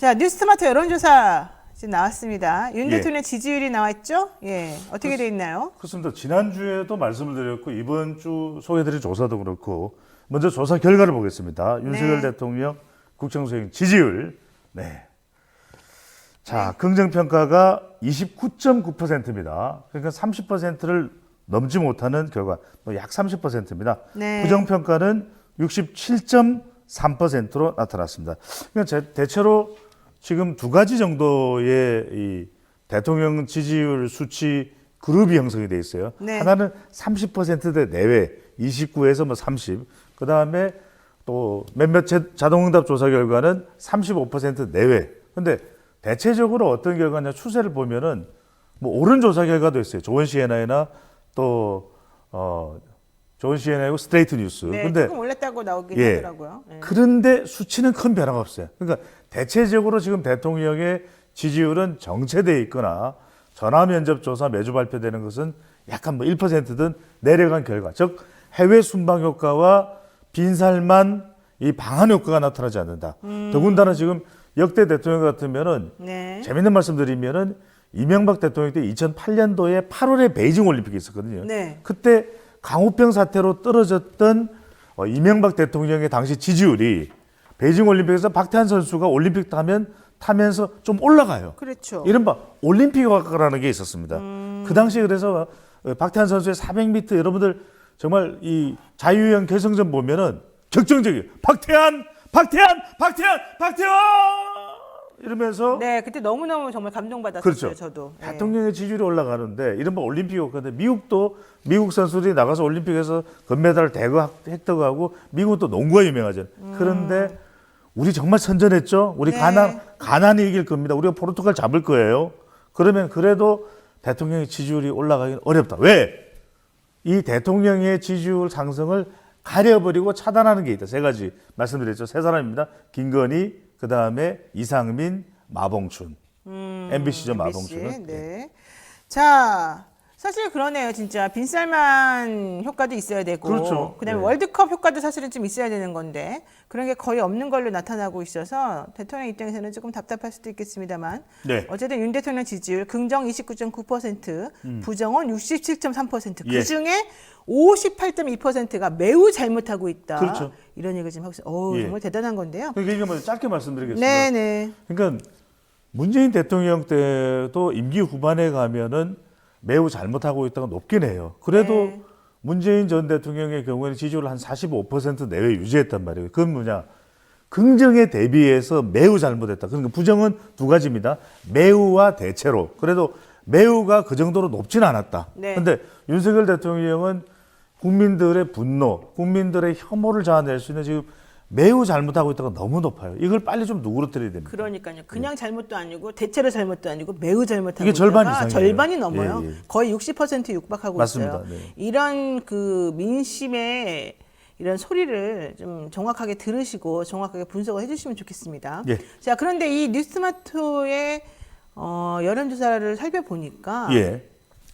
자, 뉴스마트 여론조사 지금 나왔습니다. 윤 예. 대통령 지지율이 나왔죠? 예. 어떻게 돼 있나요? 그렇습니다. 지난주에도 말씀을 드렸고 이번 주 소개해드린 조사도 그렇고 먼저 조사 결과를 보겠습니다. 윤석열 네. 대통령 국정수행 지지율. 네. 자, 긍정평가가 29.9%입니다. 그러니까 30%를 넘지 못하는 결과, 약 30%입니다. 네. 부정평가는 67.3%로 나타났습니다. 그러니까 대체로 지금 두 가지 정도의 이 대통령 지지율 수치 그룹이 형성이 돼 있어요. 네. 하나는 30%대 내외, 29에서 뭐 30. 그 다음에 또 몇몇 자동응답 조사 결과는 35% 내외. 근데 대체적으로 어떤 결과냐 추세를 보면은 뭐 옳은 조사 결과도 있어요. 조원 CNI나 또 조원 CNI고 스트레이트 뉴스. 네, 근데 조금 올랐다고 나오긴 예. 하더라고요. 예. 그런데 수치는 큰 변화가 없어요. 그러니까 대체적으로 지금 대통령의 지지율은 정체되어 있거나 전화 면접 조사 매주 발표되는 것은 약간 뭐 1%든 내려간 결과, 즉 해외 순방 효과와 빈살만 이 방한 효과가 나타나지 않는다. 더군다나 지금 역대 대통령 같으면은 네. 재밌는 말씀드리면은 이명박 대통령 때 2008년도에 8월에 베이징 올림픽이 있었거든요. 네. 그때 강우병 사태로 떨어졌던 이명박 대통령의 당시 지지율이 베이징 올림픽에서 박태환 선수가 올림픽 타면서 좀 올라가요. 그렇죠. 이른바 올림픽 효과라는 게 있었습니다. 그 당시에 그래서 박태환 선수의 400m 여러분들 정말 이 자유형 결승전 보면은 격정적이에요. 박태환 이러면서 네, 그때 너무너무 정말 감동받았어요. 그렇죠. 저도. 예. 대통령의 지지율이 올라가는데 이른바 올림픽 효과인데 미국도 미국 선수들이 나가서 올림픽에서 금메달을 대거 획득하고 미국은 또 농구가 유명하잖아요. 그런데 우리 정말 선전했죠. 우리 네. 가난이 이길 겁니다. 우리가 포르투갈 잡을 거예요. 그러면 그래도 대통령의 지지율이 올라가기는 어렵다. 왜? 이 대통령의 지지율 상승을 가려버리고 차단하는 게 있다. 세 가지 말씀드렸죠. 세 사람입니다. 김건희, 그 다음에 이상민, 마봉춘. MBC죠, 마봉춘은. 네. 자, 사실 그러네요. 진짜 빈살만 효과도 있어야 되고, 그렇죠. 그다음에 네. 월드컵 효과도 사실은 좀 있어야 되는 건데 그런 게 거의 없는 걸로 나타나고 있어서 대통령 입장에서는 조금 답답할 수도 있겠습니다만, 네. 어쨌든 윤 대통령 지지율 긍정 29.9%, 부정은 67.3%. 예. 그 중에 58.2%가 매우 잘못하고 있다. 그렇죠. 이런 얘기를 지금 하고 있어요. 예. 정말 대단한 건데요. 그러니까 이게 뭐 짧게 말씀드리겠습니다. 네네. 그러니까 문재인 대통령 때도 임기 후반에 가면은 매우 잘못하고 있다가 높긴 해요. 그래도 네. 문재인 전 대통령의 경우에는 지지율을 한 45% 내외 유지했단 말이에요. 그건 뭐냐? 긍정에 대비해서 매우 잘못했다. 그러니까 부정은 두 가지입니다. 매우와 대체로. 그래도 매우가 그 정도로 높진 않았다. 네. 그런데 윤석열 대통령은 국민들의 분노, 국민들의 혐오를 자아낼 수 있는 지금 매우 잘못하고 있다가 너무 높아요. 이걸 빨리 좀 누그러뜨려야 됩니다. 그러니까요. 그냥 잘못도 아니고 대체로 잘못도 아니고 매우 잘못하고 이게 절반 있다가 이상이에요. 절반이 넘어요. 예, 예. 거의 60% 육박하고 맞습니다. 있어요. 네. 이런 그 민심의 이런 소리를 좀 정확하게 들으시고 정확하게 분석을 해주시면 좋겠습니다. 예. 자, 그런데 이 뉴스마트의 여론조사를 살펴보니까 예.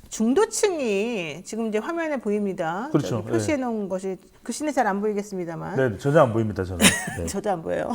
중도층이 지금 이제 화면에 보입니다. 그렇죠. 저기 표시해 놓은 것이 글씨는 잘 안 보이겠습니다만. 네, 전혀 안 보입니다, 저는. 네. 저도 안 보여요.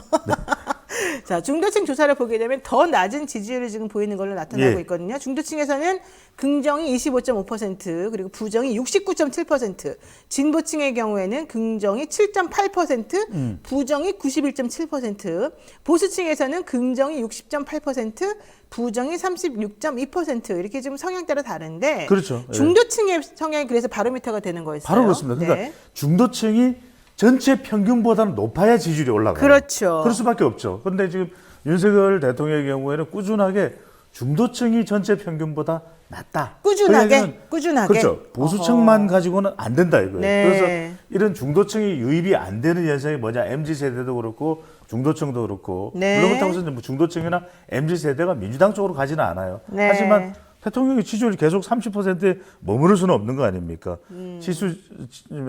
자, 중도층 조사를 보게 되면 더 낮은 지지율이 지금 보이는 걸로 나타나고 예. 있거든요. 중도층에서는 긍정이 25.5%, 그리고 부정이 69.7%, 진보층의 경우에는 긍정이 7.8%, 부정이 91.7%, 보수층에서는 긍정이 60.8%, 부정이 36.2% 이렇게 지금 성향 따라 다른데 그렇죠. 예. 중도층의 성향이 그래서 바로미터가 되는 거였어요. 바로 그렇습니다. 그러니까 네. 중도층이 전체 평균보다는 높아야 지지율이 올라가요. 그렇죠. 그럴 수밖에 없죠. 그런데 지금 윤석열 대통령의 경우에는 꾸준하게 중도층이 전체 평균보다 낮다. 꾸준하게, 그 얘기는 꾸준하게. 그렇죠. 보수층만 가지고는 안 된다 이거예요. 네. 그래서 이런 중도층이 유입이 안 되는 현상이 뭐냐? MZ 세대도 그렇고 중도층도 그렇고 네. 물론 그렇다고 해서 뭐 중도층이나 MZ 세대가 민주당 쪽으로 가지는 않아요. 네. 하지만 대통령의 지지율이 계속 30%에 머무를 수는 없는 거 아닙니까?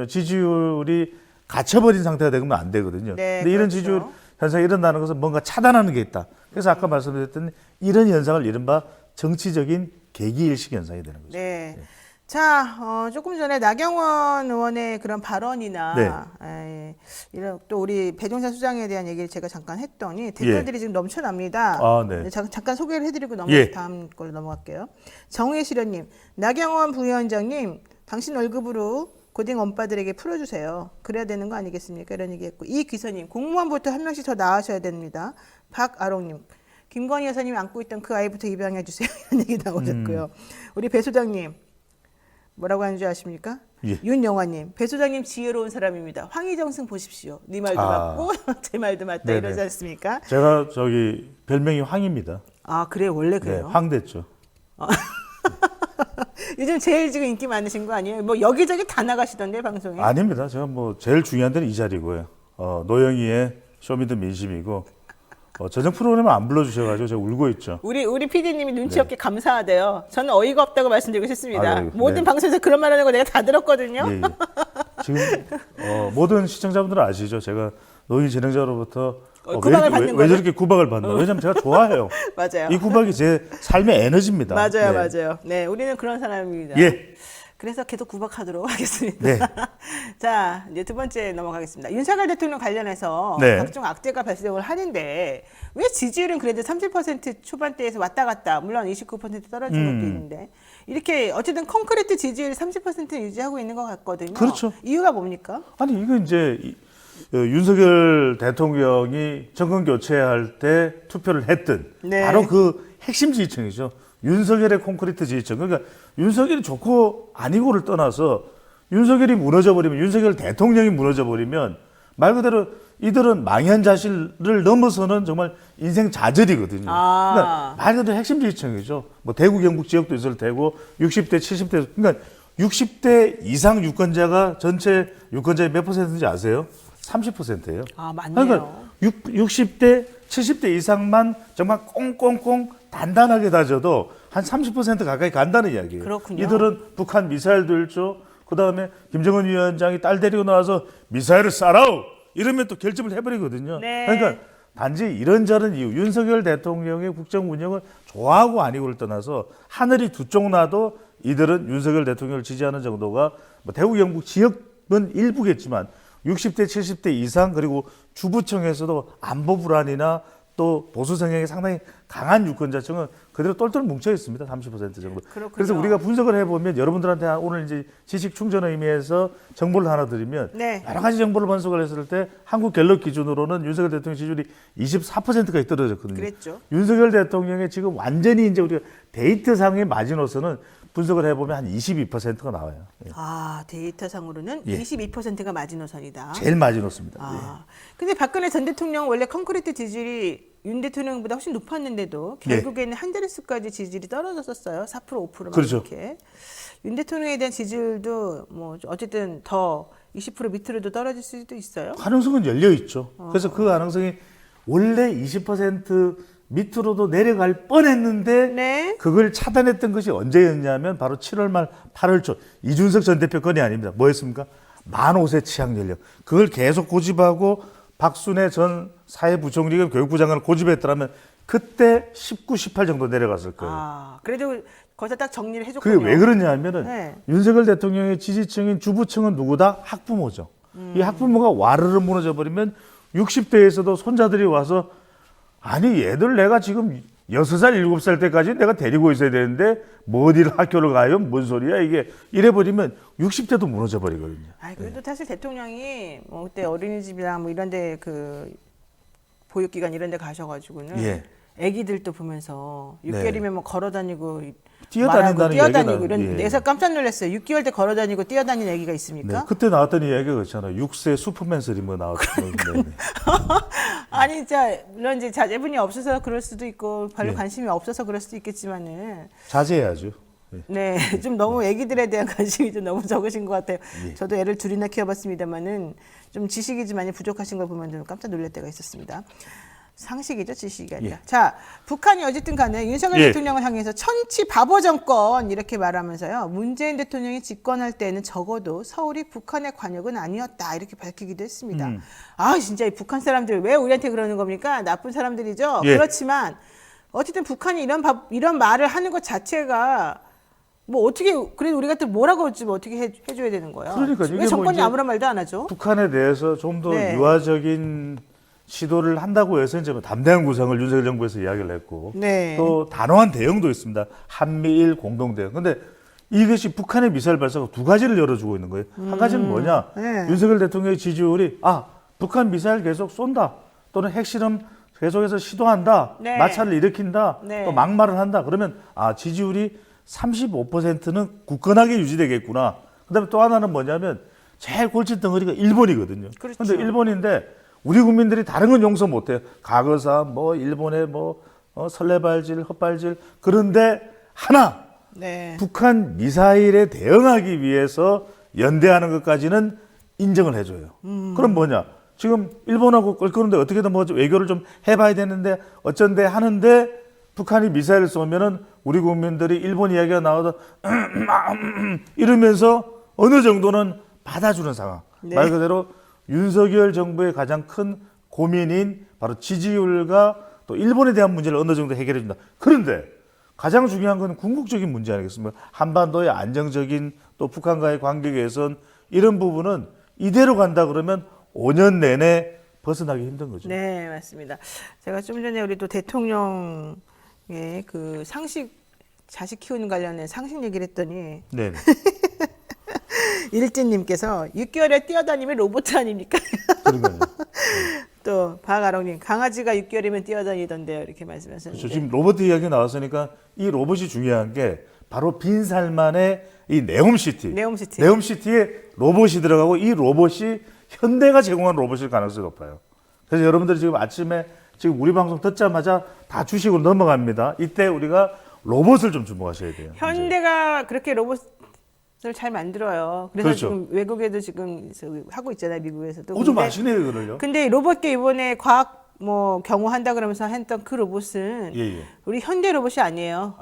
지지율이 갇혀버린 상태가 되면 안 되거든요. 네, 근데 이런 그렇죠. 지지율 현상이 일어나는 것은 뭔가 차단하는 게 있다. 그래서 아까 말씀드렸던 이런 현상을 이른바 정치적인 계기일식 현상이 되는 거죠. 네. 자, 조금 전에 나경원 의원의 그런 발언이나 이런 또 우리 배종찬 수장에 대한 얘기를 제가 잠깐 했더니 댓글들이 지금 넘쳐납니다. 네. 잠깐 소개를 해드리고 다음 걸로 넘어갈게요. 정혜실현님, 나경원 부위원장님, 당신 월급으로 고딩 엄빠들에게 풀어주세요. 그래야 되는 거 아니겠습니까? 이런 얘기했고, 이귀서님, 공무원부터 한 명씩 더 나으셔야 됩니다. 박아롱님, 김건희 여사님이 안고 있던 그 아이부터 입양해 주세요. 이런 얘기 나오셨고요. 우리 배 소장님, 뭐라고 하는 줄 아십니까? 윤영화님, 배 소장님 지혜로운 사람입니다. 황희정승 보십시오. 네 말도 맞고 제 말도 맞다. 네네. 이러지 않습니까? 제가 별명이 황입니다. 아, 그래요? 원래 그래요? 네, 황 됐죠. 요즘 제일 지금 인기 많으신 거 아니에요? 뭐 여기저기 다 나가시던데 방송에? 아닙니다. 제가 제일 중요한 데는 이 자리고요. 노영희의 쇼미더 민심이고 저녁 프로그램을 안 불러주셔가지고 제가 울고 있죠. 우리 PD님이 눈치 없게 감사하대요. 저는 어이가 없다고 말씀드리고 싶습니다. 아유, 모든 방송에서 그런 말 하는 거 내가 다 들었거든요. 예. 지금 모든 시청자분들은 아시죠? 제가 노인 진행자로부터 구박을 받는 왜 저렇게 구박을 받나? 왜냐면 제가 좋아해요. 맞아요. 이 구박이 제 삶의 에너지입니다. 맞아요, 네. 맞아요. 네, 우리는 그런 사람입니다. 예. 그래서 계속 구박하도록 하겠습니다. 네. 자, 이제 두 번째 넘어가겠습니다. 윤석열 대통령 관련해서 네. 각종 악재가 발생을 하는데 왜 지지율은 그래도 30% 초반대에서 왔다 갔다, 물론 29% 떨어진 것도 있는데 이렇게 어쨌든 콘크리트 지지율 30% 유지하고 있는 것 같거든요. 그렇죠. 이유가 뭡니까? 아니 이거 이제 윤석열 대통령이 정권 교체할 때 투표를 했던 바로 그 핵심 지지층이죠. 윤석열의 콘크리트 지지층. 그러니까 윤석열이 좋고 아니고를 떠나서 윤석열이 무너져버리면, 윤석열 대통령이 무너져버리면 말 그대로 이들은 망연자실을 넘어서는 정말 인생 좌절이거든요. 그러니까 말 그대로 핵심 지지층이죠. 대구 경북 지역도 있을 테고 60대 70대 그러니까 60대 이상 유권자가 전체 유권자의 몇 %인지 아세요? 30%예요. 아, 맞네요. 그러니까 60대 70대 이상만 정말 꽁꽁꽁 단단하게 다져도 한 30% 가까이 간다는 이야기예요. 그렇군요. 이들은 북한 미사일도 잃죠. 그다음에 김정은 위원장이 딸 데리고 나와서 미사일을 쏴라오 이러면 또 결집을 해버리거든요. 네. 그러니까 단지 이런저런 이유, 윤석열 대통령의 국정 운영을 좋아하고 아니고를 떠나서 하늘이 두 쪽 나도 이들은 윤석열 대통령을 지지하는 정도가 대구 경북 지역은 일부겠지만 60대 70대 이상 그리고 주부층에서도 안보 불안이나 또 보수 성향이 상당히 강한 유권자층은 그대로 똘똘 뭉쳐 있습니다. 30% 정도. 그렇군요. 그래서 우리가 분석을 해보면 여러분들한테 오늘 이제 지식 충전의 의미에서 정보를 하나 드리면 여러 가지 정보를 분석을 했을 때 한국 갤럽 기준으로는 윤석열 대통령 지지율이 24%까지 떨어졌거든요. 그랬죠. 윤석열 대통령의 지금 완전히 이제 우리가 데이터상의 마지노선은 분석을 해보면 한 22%가 나와요. 예. 아, 데이터상으로는 22%가 마지노선이다. 제일 마지노선입니다. 근데 박근혜 전 대통령 원래 콘크리트 지지율이 윤 대통령보다 훨씬 높았는데도 결국에는 한 자릿수까지 지지율이 떨어졌었어요. 4% 5% 그렇죠. 이렇게. 윤 대통령에 대한 지지율도 뭐 어쨌든 더 20% 밑으로도 떨어질 수도 있어요. 가능성은 열려 있죠. 그래서 그 가능성이 원래 20% 밑으로도 내려갈 뻔했는데 그걸 차단했던 것이 언제였냐면 바로 7월 말 8월 초 이준석 전 대표 건이 아닙니다. 뭐였습니까? 만 5세 취향 연령. 그걸 계속 고집하고 박순애 전 사회부총리가 교육부 장관을 고집했더라면 그때 19, 18 정도 내려갔을 거예요. 아, 그래도 거기서 딱 정리를 해줬군요. 그게 왜 그러냐면은 윤석열 대통령의 지지층인 주부층은 누구다? 학부모죠. 이 학부모가 와르르 무너져 버리면 60대에서도 손자들이 와서 아니 얘들 내가 지금 6살, 7살 때까지 내가 데리고 있어야 되는데 뭐 어디를 학교를 가요? 뭔 소리야 이게 이래버리면 60대도 무너져 버리거든요. 아, 그래도 사실 대통령이 뭐 그때 어린이집이랑 뭐 이런데 그 보육기관 이런데 가셔가지고는 애기들도 보면서 6개월이면 뭐 걸어다니고 뛰어다니고 이런 내서 깜짝 놀랐어요. 6개월 때 걸어다니고 뛰어다니는 애기가 있습니까? 네, 그때 나왔던 이야기가 그렇잖아요. 6세 슈퍼맨설이 뭐 나왔던 건데. 아니 진짜 물론 이제 자제분이 없어서 그럴 수도 있고 별로 관심이 없어서 그럴 수도 있겠지만은 자제해야죠. 네, 좀 너무 애기들에 대한 관심이 좀 너무 적으신 것 같아요. 저도 애를 둘이나 키워봤습니다만은 좀 지식이 좀 많이 부족하신 걸 보면 좀 깜짝 놀랄 때가 있었습니다. 상식이죠, 지식이 아니라. 자, 북한이 어쨌든 간에 윤석열 대통령을 향해서 천치 바보 정권 이렇게 말하면서요. 문재인 대통령이 집권할 때는 적어도 서울이 북한의 관역은 아니었다 이렇게 밝히기도 했습니다. 아, 진짜 이 북한 사람들 왜 우리한테 그러는 겁니까? 나쁜 사람들이죠. 그렇지만 어쨌든 북한이 이런 말을 하는 것 자체가 뭐 어떻게 그래도 우리가 또 뭐라고 좀 어떻게 해줘야 되는 거야? 그러니까 왜 이게 정권이 뭐 이제 아무런 말도 안 하죠? 북한에 대해서 좀 더 네. 유화적인 시도를 한다고 해서 이제 뭐 담대한 구상을 윤석열 정부에서 이야기를 했고 네. 또 단호한 대응도 있습니다. 한미일 공동 대응. 근데 이것이 북한의 미사일 발사가 두 가지를 열어주고 있는 거예요. 한 가지는 뭐냐? 네. 윤석열 대통령의 지지율이 북한 미사일 계속 쏜다. 또는 핵실험 계속해서 시도한다. 네. 마찰을 일으킨다. 네. 또 막말을 한다. 그러면 지지율이 35%는 굳건하게 유지되겠구나. 그다음에 또 하나는 뭐냐면 제일 골칫덩어리가 일본이거든요. 그렇죠. 그런데 일본인데 우리 국민들이 다른 건 용서 못해요. 과거사, 뭐 일본의 설레발질, 헛발질. 그런데 하나 네. 북한 미사일에 대응하기 위해서 연대하는 것까지는 인정을 해줘요. 그럼 뭐냐? 지금 일본하고 껄끄는데 어떻게든 뭐 외교를 좀 해봐야 되는데 어쩐데 하는데 북한이 미사일을 쏘면은 우리 국민들이 일본 이야기가 나와도 이러면서 어느 정도는 받아주는 상황. 네. 말 그대로 윤석열 정부의 가장 큰 고민인 바로 지지율과 또 일본에 대한 문제를 어느 정도 해결해 준다. 그런데 가장 중요한 건 궁극적인 문제 아니겠습니까? 한반도의 안정적인 또 북한과의 관계 개선 이런 부분은 이대로 간다 그러면 5년 내내 벗어나기 힘든 거죠. 네, 맞습니다. 제가 좀 전에 우리 또 대통령의 그 상식 자식 키우는 관련된 상식 얘기를 했더니 네. 일진님께서 6개월에 뛰어다니면 로봇 아닙니까? 그러니까요. 또 박아롱님 강아지가 6개월이면 뛰어다니던데요 이렇게 말씀하셨는데. 그렇죠. 지금 로봇 이야기 나왔으니까 이 로봇이 중요한 게 바로 빈살만의 이 네옴시티. 네옴시티. 네옴시티에 로봇이 들어가고 이 로봇이 현대가 제공한 로봇일 가능성이 높아요. 그래서 여러분들이 지금 아침에 지금 우리 방송 듣자마자 다 주식으로 넘어갑니다. 이때 우리가 로봇을 좀 주목하셔야 돼요. 현대가 그렇게 로봇을 잘 만들어요. 그래서 그렇죠. 지금 외국에도 지금 하고 있잖아요, 미국에서도. 좀 근데- 아시네요, 그걸요? 근데 로봇계 이번에 과학 뭐 경호한다 그러면서 했던 그 로봇은 예. 우리 현대 로봇이 아니에요.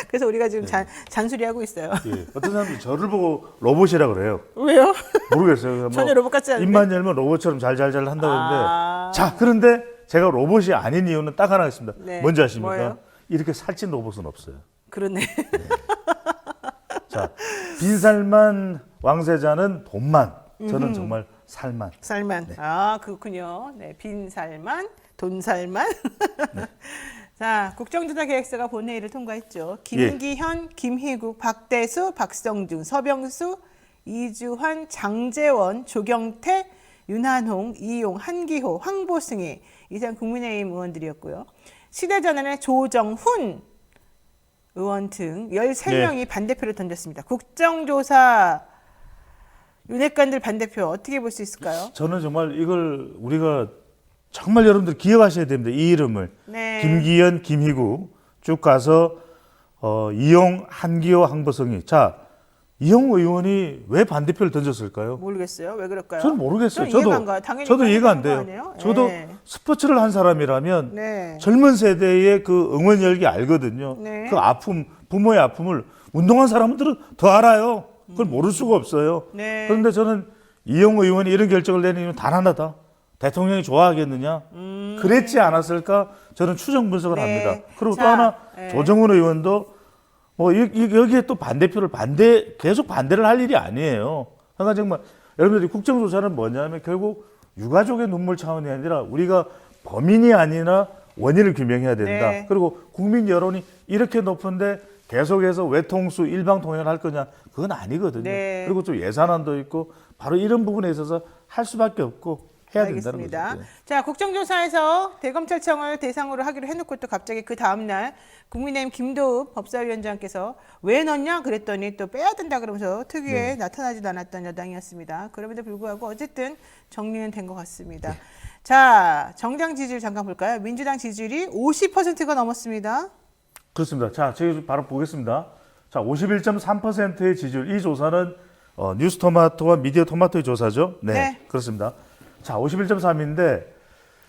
그래서 우리가 지금 잔소리하고 있어요. 예. 어떤 사람들이 저를 보고 로봇이라 그래요. 왜요? 모르겠어요. 뭐 전혀 로봇 같지 않은데. 입만 열면 로봇처럼 잘잘잘 한다고 아. 했는데 자, 그런데 제가 로봇이 아닌 이유는 딱 하나 있습니다. 네. 뭔지 아십니까? 뭐예요? 이렇게 살찐 로봇은 없어요. 그러네. 자, 빈살만 왕세자는 돈만, 저는 정말 살만. 살만. 아, 그렇군요. 네, 빈살만, 돈살만. 자, 국정조사 계획서가 본회의를 통과했죠. 김기현, 김희국, 박대수, 박성중, 서병수, 이주환, 장재원, 조경태, 윤한홍, 이용, 한기호, 황보승희 이상 국민의힘 의원들이었고요. 시대전환의 조정훈 의원 등 13명이 반대표를 던졌습니다. 국정조사 윤핵관들 반대표 어떻게 볼 수 있을까요? 저는 정말 이걸 우리가 정말 여러분들 기억하셔야 됩니다. 이 이름을. 네. 김기현, 김희구 쭉 가서 이용, 한기호, 황보성이. 자, 이용 의원이 왜 반대표를 던졌을까요? 모르겠어요. 왜 그럴까요? 저는 모르겠어요. 저는 이해가 안 가요. 당연히 저도 이해가 안 반대하는 돼요. 거 아니에요? 저도 네. 스포츠를 한 사람이라면 네. 젊은 세대의 그 응원 열기 알거든요. 네. 그 아픔, 부모의 아픔을 운동한 사람들은 더 알아요. 그걸 모를 수가 없어요. 네. 그런데 저는 이용 의원이 이런 결정을 내는 이유는 단 하나다. 대통령이 좋아하겠느냐? 그랬지 않았을까? 저는 추정 분석을 네. 합니다. 그리고 또 자, 하나 네. 조정훈 의원도 여기에 또 반대표를 계속 반대를 할 일이 아니에요. 그러니까 정말 여러분들이 국정조사는 뭐냐면 결국 유가족의 눈물 차원이 아니라 우리가 범인이 아니라 원인을 규명해야 된다. 네. 그리고 국민 여론이 이렇게 높은데 계속해서 외통수 일방통행을 할 거냐? 그건 아니거든요. 네. 그리고 좀 예산안도 있고 바로 이런 부분에 있어서 할 수밖에 없고 해야 된다는 알겠습니다. 거죠. 자, 국정조사에서 대검찰청을 대상으로 하기로 해놓고 또 갑자기 그 다음날 국민의힘 김도읍 법사위원장께서 왜 넣냐 그랬더니 또 빼야 된다 그러면서 특위에 나타나지도 않았던 여당이었습니다. 그럼에도 불구하고 어쨌든 정리는 된 것 같습니다. 자, 정당 지지율 잠깐 볼까요? 민주당 지지율이 50%가 넘었습니다. 그렇습니다. 자, 제가 바로 보겠습니다. 자, 51.3%의 지지율. 이 조사는 뉴스토마토와 미디어토마토의 조사죠. 네, 네. 그렇습니다. 자, 51.3인데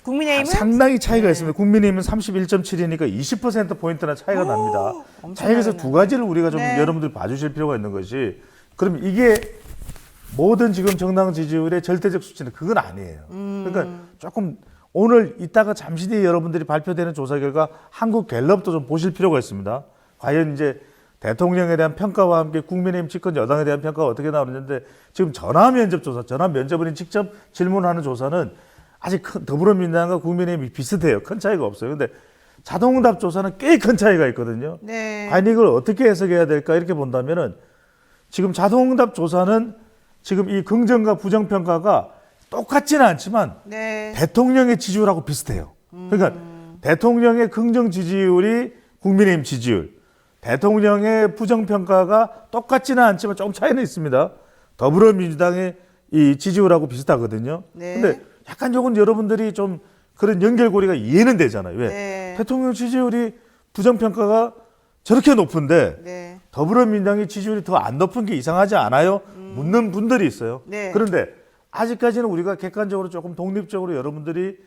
국민의힘은 상당히 차이가 있습니다. 국민의힘은 31.7이니까 20%포인트나 차이가 납니다. 엄청 자, 여기서 나네요. 두 가지를 우리가 좀 네. 여러분들 봐주실 필요가 있는 것이 그럼 이게 모든 지금 정당 지지율의 절대적 수치는 그건 아니에요. 그러니까 조금 오늘 이따가 잠시 뒤에 여러분들이 발표되는 조사 결과 한국 갤럽도 좀 보실 필요가 있습니다. 과연 이제 대통령에 대한 평가와 함께 국민의힘 집권 여당에 대한 평가가 어떻게 나오는데 지금 전화 면접 조사, 전화 면접원이 직접 질문하는 조사는 아직 더불어민주당과 국민의힘이 비슷해요. 큰 차이가 없어요. 근데 자동응답 조사는 꽤 큰 차이가 있거든요. 네. 과연 이걸 어떻게 해석해야 될까 이렇게 본다면은 지금 자동응답 조사는 지금 이 긍정과 부정평가가 똑같지는 않지만 네. 대통령의 지지율하고 비슷해요. 그러니까 대통령의 긍정 지지율이 국민의힘 지지율, 대통령의 부정평가가 똑같지는 않지만 조금 차이는 있습니다. 더불어민주당의 이 지지율하고 비슷하거든요. 네. 근데 약간 요건 여러분들이 좀 그런 연결고리가 이해는 되잖아요. 왜? 네. 대통령 지지율이 부정평가가 저렇게 높은데 네. 더불어민주당의 지지율이 더 안 높은 게 이상하지 않아요? 묻는 분들이 있어요. 네. 그런데 아직까지는 우리가 객관적으로 조금 독립적으로 여러분들이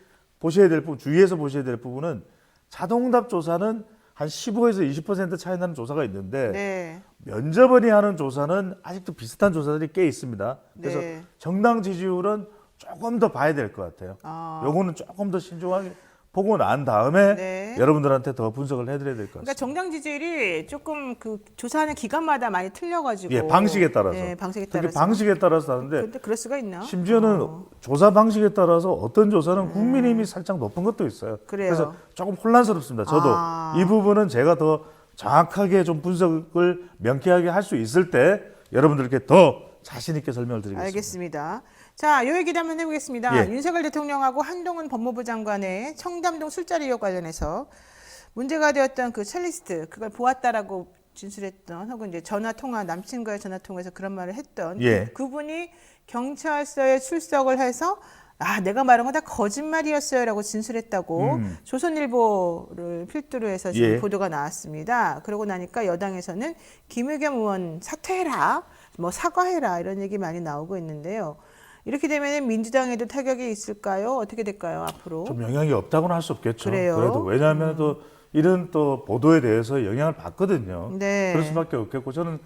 보셔야 될 부분, 주의해서 보셔야 될 부분은 자동응답 조사는 한 15에서 20% 차이 나는 조사가 있는데 네. 면접원이 하는 조사는 아직도 비슷한 조사들이 꽤 있습니다. 그래서 네. 정당 지지율은 조금 더 봐야 될 것 같아요. 요거는 조금 더 신중하게 보고 난 다음에 네. 여러분들한테 더 분석을 해드려야 될 것 그러니까 같습니다. 정당 지지율이 조금 그 조사하는 기간마다 많이 틀려가지고. 예, 방식에 따라서. 네, 방식에 특히 따라서. 방식에 따라서 하는데 근데 그럴 수가 있나? 심지어는 조사 방식에 따라서 어떤 조사는 국민의힘이 살짝 높은 것도 있어요. 그래요. 그래서 조금 혼란스럽습니다. 저도 이 부분은 제가 더 정확하게 좀 분석을 명쾌하게 할 수 있을 때 여러분들께 더 자신 있게 설명을 드리겠습니다. 알겠습니다. 자, 요 얘기도 한번 해보겠습니다. 예. 윤석열 대통령하고 한동훈 법무부 장관의 청담동 술자리 의혹 관련해서 문제가 되었던 그 첼리스트 그걸 보았다라고 진술했던 혹은 이제 전화 통화 남친과의 전화 통화에서 그런 말을 했던 예. 그분이 경찰서에 출석을 해서 내가 말한 건 다 거짓말이었어요라고 진술했다고 조선일보를 필두로 해서 지금 예. 보도가 나왔습니다. 그러고 나니까 여당에서는 김의겸 의원 사퇴해라, 뭐 사과해라 이런 얘기 많이 나오고 있는데요. 이렇게 되면 민주당에도 타격이 있을까요? 어떻게 될까요, 앞으로? 좀 영향이 없다고는 할 수 없겠죠. 그래요? 그래도 왜냐하면 또 이런 또 보도에 대해서 영향을 받거든요. 네. 그럴 수밖에 없겠고 저는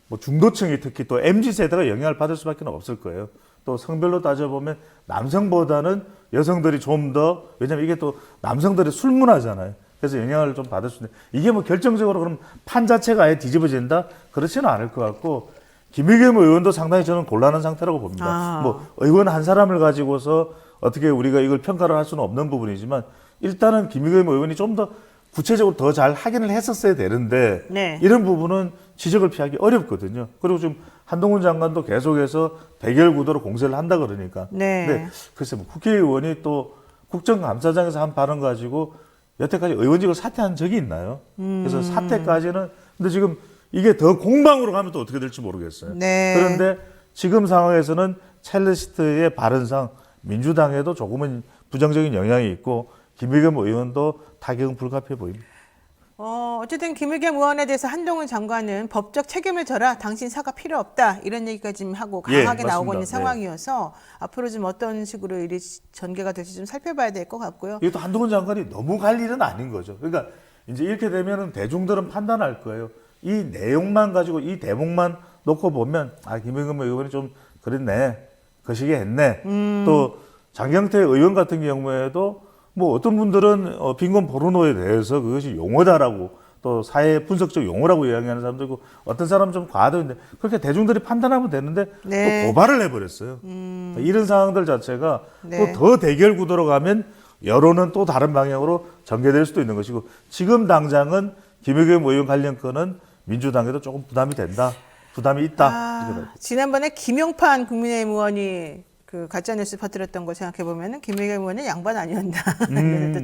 뭐 중도층이 특히 또 MZ 세대가 영향을 받을 수밖에 없을 거예요. 또 성별로 따져보면 남성보다는 여성들이 좀 더 왜냐하면 이게 또 남성들의 술문화잖아요. 그래서 영향을 좀 받을 수 있는 이게 뭐 결정적으로 그럼 판 자체가 아예 뒤집어진다? 그렇지는 않을 것 같고 김의겸 의원도 상당히 저는 곤란한 상태라고 봅니다. 뭐 의원 한 사람을 가지고서 어떻게 우리가 이걸 평가를 할 수는 없는 부분이지만 일단은 김의겸 의원이 좀 더 구체적으로 더 잘 확인을 했었어야 되는데 네. 이런 부분은 지적을 피하기 어렵거든요. 그리고 지금 한동훈 장관도 계속해서 대결 구도로 공세를 한다 그러니까. 네. 근데 글쎄 뭐 국회의원이 또 국정감사장에서 한 발언 가지고 여태까지 의원직을 사퇴한 적이 있나요? 그래서 사퇴까지는 근데 지금 이게 더 공방으로 가면 또 어떻게 될지 모르겠어요. 네. 그런데 지금 상황에서는 첼리스트의 발언상 민주당에도 조금은 부정적인 영향이 있고 김의겸 의원도 타격은 불가피해 보입니다. 어쨌든 김의겸 의원에 대해서 한동훈 장관은 법적 책임을 져라. 당신 사과 필요 없다. 이런 얘기까지 지금 하고 강하게 예, 나오고 맞습니다. 있는 상황이어서 앞으로 좀 어떤 식으로 일이 전개가 될지 좀 살펴봐야 될 것 같고요. 이것도 한동훈 장관이 너무 갈 일은 아닌 거죠. 그러니까 이제 이렇게 되면은 대중들은 판단할 거예요. 이 내용만 가지고 이 대목만 놓고 보면 김의겸 의원이 좀 그랬네. 거시기 했네. 또 장경태 의원 같은 경우에도 뭐 어떤 분들은 빈곤 포르노에 대해서 그것이 용어다라고 또 사회 분석적 용어라고 이야기하는 사람도 있고 어떤 사람은 좀 과도인데 그렇게 대중들이 판단하면 되는데 네. 또 고발을 해버렸어요. 이런 상황들 자체가 네. 또 더 대결 구도로 가면 여론은 또 다른 방향으로 전개될 수도 있는 것이고 지금 당장은 김의겸 의원 관련 건은 민주당에도 조금 부담이 된다. 부담이 있다. 지난번에 김용판 국민의힘 의원이 그 가짜뉴스 퍼뜨렸던 거 생각해 보면은 김의겸 의원은 양반 아니었나.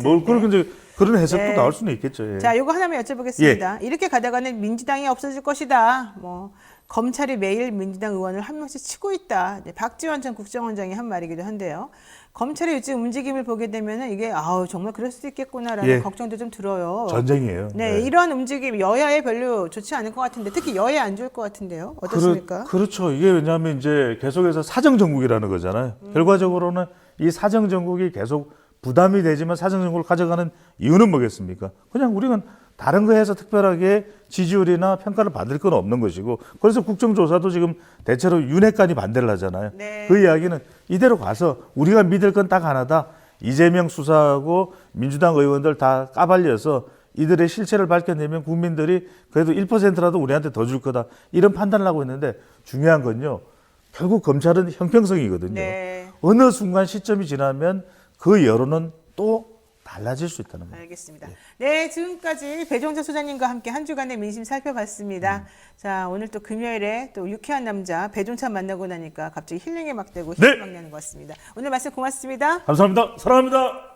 뭐 그런 해석도 네. 나올 수는 있겠죠. 예. 자, 요거 하나만 여쭤보겠습니다. 이렇게 가다가는 민주당이 없어질 것이다. 뭐 검찰이 매일 민주당 의원을 한 명씩 치고 있다. 박지원 전 국정원장이 한 말이기도 한데요. 검찰의 요즘 움직임을 보게 되면은 이게 정말 그럴 수도 있겠구나라는 예. 걱정도 좀 들어요. 전쟁이에요. 네, 이런 움직임 여야에 별로 좋지 않을 것 같은데 특히 여야에 안 좋을 것 같은데요. 어떻습니까? 그렇죠. 이게 왜냐하면 이제 계속해서 사정정국이라는 거잖아요. 결과적으로는 이 사정정국이 계속 부담이 되지만 사정정국을 가져가는 이유는 뭐겠습니까? 그냥 우리는 다른 거 해서 특별하게 지지율이나 평가를 받을 건 없는 것이고 그래서 국정조사도 지금 대체로 윤핵관이 반대를 하잖아요. 네. 그 이야기는 이대로 가서 우리가 믿을 건 딱 하나다. 이재명 수사하고 민주당 의원들 다 까발려서 이들의 실체를 밝혀내면 국민들이 그래도 1%라도 우리한테 더 줄 거다 이런 판단을 하고 있는데 중요한 건요. 결국 검찰은 형평성이거든요. 네. 어느 순간 시점이 지나면 그 여론은 또 달라질 수 있다는 거예요. 알겠습니다. 네, 지금까지 배종재 소장님과 함께 한 주간의 민심 살펴봤습니다. 자, 오늘 또 금요일에 또 유쾌한 남자 배종찬 만나고 나니까 갑자기 힐링에 막 되고 힘이 막 나는 것 같습니다. 오늘 말씀 고맙습니다. 감사합니다. 사랑합니다.